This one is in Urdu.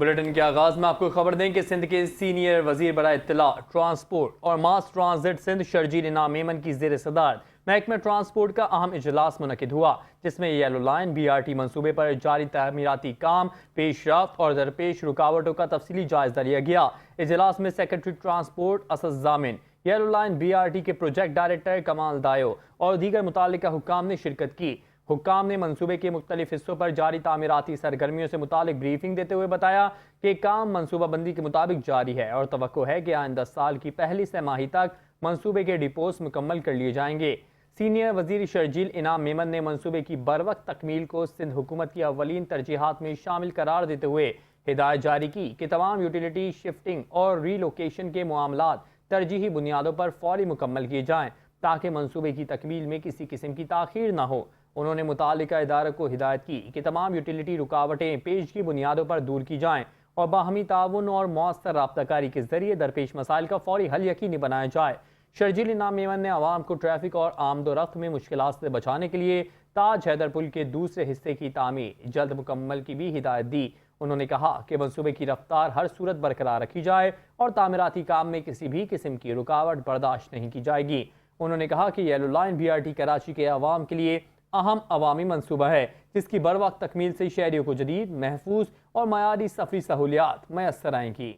بلیٹن کے آغاز میں آپ کو خبر دیں کہ سندھ کے سینئر وزیر برائے اطلاع، ٹرانسپورٹ اور ماس ٹرانزٹ سندھ شرجیل انعام میمن کی زیر صدارت محکمہ ٹرانسپورٹ کا اہم اجلاس منعقد ہوا، جس میں یلو لائن BRT منصوبے پر جاری تعمیراتی کام، پیش رفت اور درپیش رکاوٹوں کا تفصیلی جائزہ لیا گیا۔ اجلاس میں سیکرٹری ٹرانسپورٹ اسد ضامن، یلو لائن BRT کے پروجیکٹ ڈائریکٹر کمال دایو اور دیگر متعلقہ حکام نے شرکت کی۔ حکام نے منصوبے کے مختلف حصوں پر جاری تعمیراتی سرگرمیوں سے متعلق بریفنگ دیتے ہوئے بتایا کہ کام منصوبہ بندی کے مطابق جاری ہے اور توقع ہے کہ آئندہ سال کی پہلی سہ ماہی تک منصوبے کے ڈپوز مکمل کر لیے جائیں گے۔ سینئر وزیر شرجیل انعام میمن نے منصوبے کی بروقت تکمیل کو سندھ حکومت کی اولین ترجیحات میں شامل قرار دیتے ہوئے ہدایت جاری کی کہ تمام یوٹیلیٹی شفٹنگ اور ری لوکیشن کے معاملات ترجیحی بنیادوں پر فوری مکمل کیے جائیں تاکہ منصوبے کی تکمیل میں کسی قسم کی تاخیر نہ ہو۔ انہوں نے متعلقہ اداروں کو ہدایت کی کہ تمام یوٹیلیٹی رکاوٹیں پیشگی بنیادوں پر دور کی جائیں اور باہمی تعاون اور مؤثر رابطہ کاری کے ذریعے درپیش مسائل کا فوری حل یقینی بنایا جائے۔ شرجیل انعام میمن نے عوام کو ٹریفک اور آمد و رفت میں مشکلات سے بچانے کے لیے تاج حیدر پل کے دوسرے حصے کی تعمیر جلد مکمل کی بھی ہدایت دی۔ انہوں نے کہا کہ منصوبے کی رفتار ہر صورت برقرار رکھی جائے اور تعمیراتی کام میں کسی بھی قسم کی رکاوٹ برداشت نہیں کی جائے گی۔ انہوں نے کہا کہ یلو لائن BRT کراچی کے عوام کے لیے اہم عوامی منصوبہ ہے، جس کی بروقت تکمیل سے شہریوں کو جدید، محفوظ اور معیاری سفری سہولیات میسر آئیں گی۔